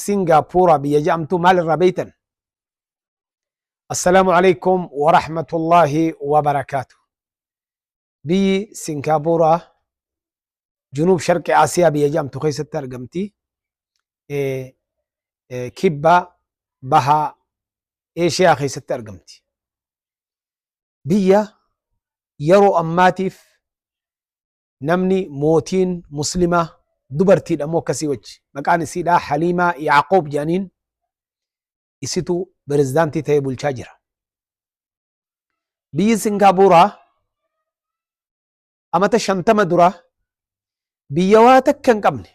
سنغافورة بيجامتو مال الربيتن. السلام عليكم ورحمة الله وبركاته. بي سنغافورة جنوب شرق آسيا بيجامتو خيسة ترقمتي كبا بها إيشيا خيسة ترقمتي بيا يرو أماتيف نمني موتين مسلمة دبرتي دمو كسي وجه مكان سيدا حليمة يعقوب جانين isitu برزدانتي تاي بولشاجرة بي سنغافورة أمتا شنتما درا بيواتك كان قبل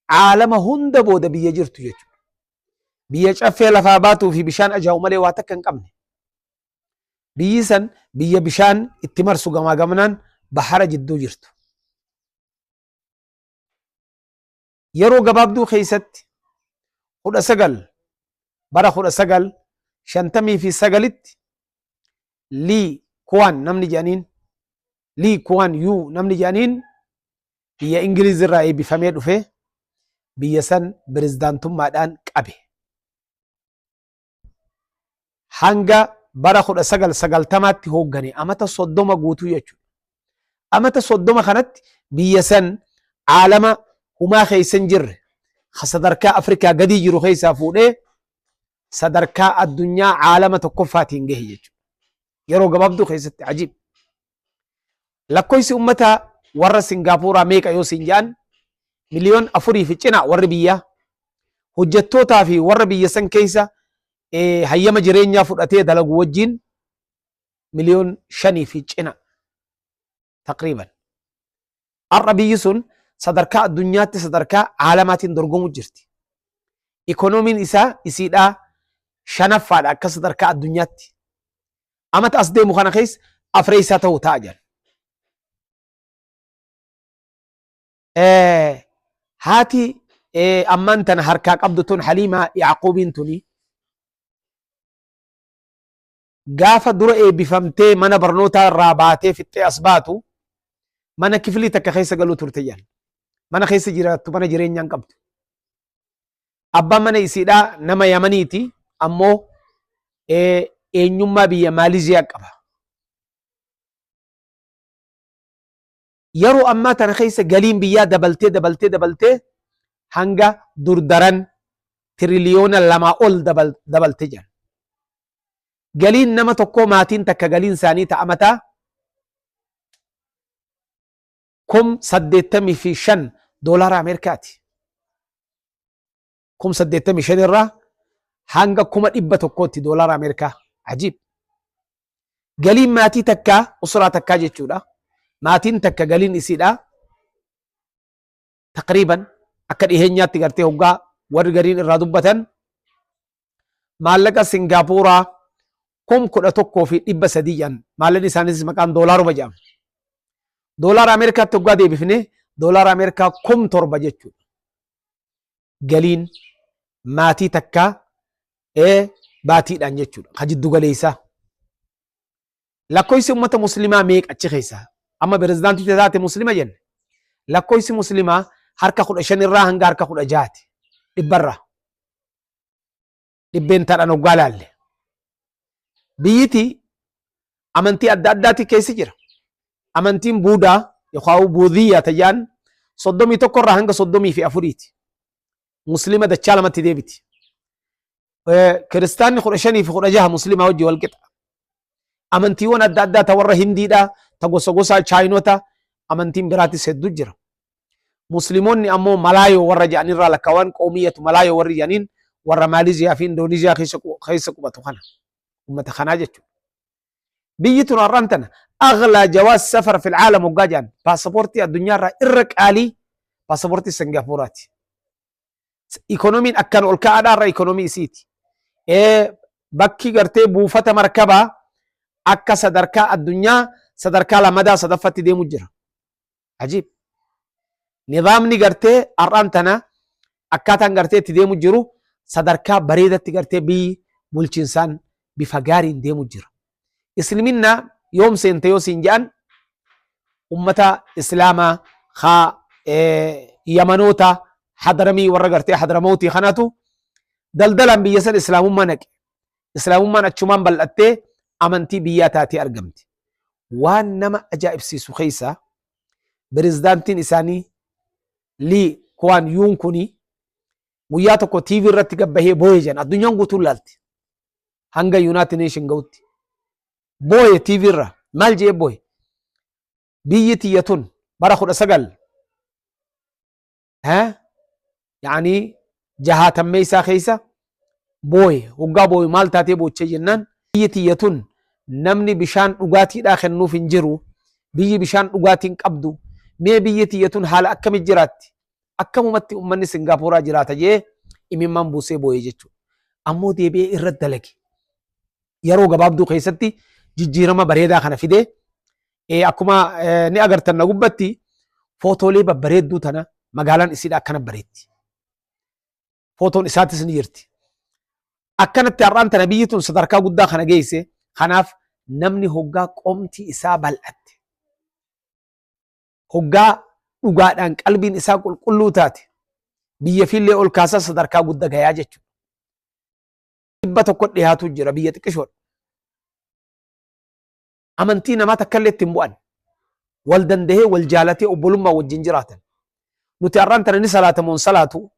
عالم هند بودا بيا جرتو يجو بيا شافي لفاباتو في بشان أجاو مالي واتك كان قبل بيسن بيا بشان اتمرسو قما قمنان بحر جدو جرتو يرو قبابدو خيست خد سقل bara 19 shantamii fi sagalitti lii kuwaan namni jedhaniin lii kuwaan yuu namni jedhaniin biyya Ingiliz irraa eebbifamee dhufe biyya san pirezidaantummaadhaan qabe. Hanga bara 1990tti hooggane amata 30 guutuu jechuudha. Amata 30 kanatti biyya san caalama humaa keessa hin jirre sadarkaa Afrikaa gadii jiru keessaa fuudhee sadarkaa addunyaa caalama tokkoffaatiin gahe jechuudha. Yeroo gabaabduu keessatti ajiib. Lakkoofsi ummata warra Singaapuraa meeqa yoo siin jedhan miliyoon 4 fi cina warri biyyaa hojjettootaa fi warra biyya san keessa hayyama jireenyaa fudhatee dalagu wajjin miliyoon 5 fi cina taqriiban. Har'a biyyi sun sadarkaa addunyaatti sadarkaa caalamaatiin dorgomu jirti. Ikoonomiin isaa isiidhaa shanaffaadha akka sadarkaa addunyaatti. Amata as deemu kana keessa afreessaa ta'uu ta'a jedhan. Haati ammaan tana harkaa qabdu tun Haliimaa Yaaquubiin tuni gaafa dura eebbifamtee mana barnootaa irraa baatee fixxee as baatu mana kifilii takka keessa galuu turte jedhan. Mana keessa jiraattu mana jireenyaa hin qabdu. Abbaan mana isiidhaa nama Yamaniiti ammoo eenyummaa biyya Maaliziyaa qaba. Yeroo ammaa tana keessa galiin biyyaa dabaltee hanga durdaran tiriliyoona 2 ol dabalte jedhan. Galiin nama tokkoo maatiin takka galiin isaanii ta'amataa $85 Ameerikaati. 85 irraa hanga $100 Ameerikaa. Ajiib. Galiin maatii takkaa usraa takkaa jechuudha. Maatiin takka galiin isiidhaa taqriiban akka dhiheenyaatti gartee hoggaa warri gariin irraa dubbatan maallaqa Singaapuraa 11,300 jedhan. Maallaqni isaanis maqaan doolaaruma jedhama. Doolaara Ameerikaatti hoggaa deebifnee doolaara Ameerikaa 7,000 jechuudha. Galiin maatii takkaa baatiidhaan jechuudha. Ka jiddu galeessaa. Lakkoofsi uummata muslimaa meeqa achi keessaa? Amma pirezidaantii taate muslima jenne. Lakkoofsi muslimaa harka 15 irraa hanga harka 16 dhibbarraa. Dhibbeen taadhaan hoggaa laalle. Biyyiti amantii adda addaati keessa jira. Amantiin Buudaa yookaan Buudiyyaa tayyaan 31 irraa hanga 34ti. Muslima dachaa lamatti deebiti. Kiristaanni 15 fi 16 muslimaa wajji wal qixa. Amantiiwwan adda addaa ta warra Hindiidha, ta gosa gosaa Chaayinoota amantiin biraatis hedduu jira. Musliimoonni ammoo Malaayoo warra jedhanirraa lakkaawwan qoomiyyatu Malaayoo warri jedhaniin warra Maaliziyaa fi Indoneeziyaa keessa qubatu kana. Ummata kanaa jechuudha. Biyyi tun har'aan tana aghlaa jawaaz safar fil caalam hoggaa jedhan paasapoortii addunyaarraa irra qaalii paasapoortii Singaapuraati. Ikoonomiin akkan ol ka'aadhaarra ikoonomii isiiti. Bakki gartee buufata markabaa akka sadarkaa addunyaa sadarkaa lamadaa sadaffatti deemu jira. Ajiib. Nidaamni gartee har'aan tana akkaataan gartee itti deemu jiru sadarkaa bareedatti gartee biyyi bulchiinsaan bifa gaariin deemu jira. Isliminnaa yoom seente yoo siin jedhan ummata islaamaa haa Yamanoota حضرمي ورقرتي حضرموتي خناتو دلدلا بيسن إسلام منك إسلام من أتشمان بلأتي أمنتي بياتاتي أرقمتي وان نما أجائب سيسو خيسا برزدانتين إساني لي كوان يونكوني وياتو تيفي رتي قبهي بويجان الدنيا نقوتو لالتي هنگا يونايتد نيشن قوتي بوي تيفي را مال جي بوي بيتي يتون برخو سقل ها يعني جهات ميسا خيسا بوي وقا بوي مال تاتي بو جنان بيتي يتون نمني بشان اغاتي داخل نوف انجرو بيي بشان اغاتي قبدو مي بيتي يتون حال اكم جراتي اكم متي امني سنغافورا جراتا جي امام بوسي بوي جچو امو دي بي ارد دلقي يرو غبابدو خيستي ججيرما بريدا خنا فيدي اكما ني اغرتن نغبتي فوتولي ببريدو تنا مغالان اسيدا كان بريتي فوتون اساتس نيرتي اكنت اران تنبيتون صدركا غدا خنا جيسه خناف نمني هوغا قومتي اسا بلعت هوغا دغادان قلبين اسا قلقلوتات بيه فيلي اول كاسا صدركا غدا غيا جچو بتو كدياتو جرا بيه تكشور امنتينا ما تكلت تموان والدنده والجالتي وبلما والجنجرات نتي اران تنني صلاه مون صلاتو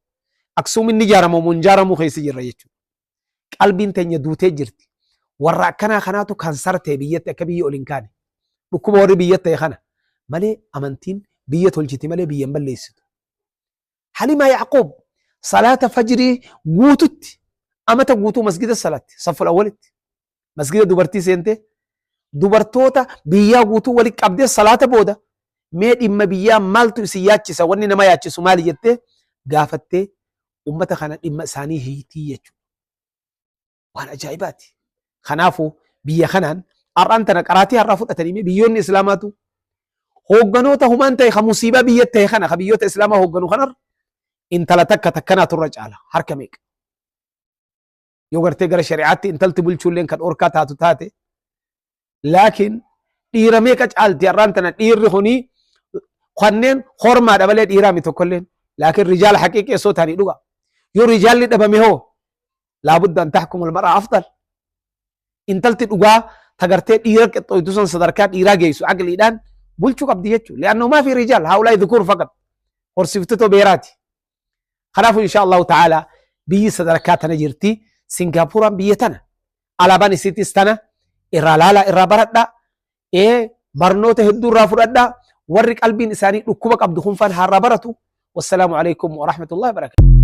اكسوم النجارم منجارم خيس جرا يچو قلبين تنيا دوتي جرتي ورا كنا خناتو كانسرتي بيت كبي اولينكاني بكم ور بيت خنا مالي امنتين بيت ولجتي مالي بيم بليست حليما يعقوب صلاه فجر غوتت امتى غوتو مسجد الصلاه صف الاول مسجد دبرتي سنتي دبرتوتا بيا غوتو ولي قبد الصلاه بودا ميد اما بيا مالتو سياچسا وني نما ياچسو مالي جته غافتي امته خنا دم ثاني هيتي يچو وانا جايباتي خنافو بيا خنان ارانتنا قراتي عرفت اتنيمي بيون اسلاماتو هوغنوتا همانتي خمصيبه بيته خنا خبيوت اسلام هوغنو خنر انت لا تكنا ترجعلا حركميك يوغرتي غير شريعتي انت تبلچولين كان اوركا تاتو تاتي لكن ديرميك اجالتي ارانتنا دير خوني خنن خرما دبل ديرامي توكلين لكن رجال حقيقي صوتاني دوغا يو رجال دبمي هو لابد ان تحكم المرأة افضل انتلت دوغا تغرتي ديرك تويتوسن صدركات ديرا جيسو عقلي دان بلچو قبدي يچو لانه ما في رجال هؤلاء ذكور فقط ورسفتو بيراتي خلاف ان شاء الله تعالى بي صدركات نجرتي سنغافورا بيتنا على بني سيتستنا إرالالا إرابردا برنوته هدو رافردا ورق قلبي نساني ركوبك عبد خنفان هاربرتو والسلام عليكم ورحمة الله وبركاته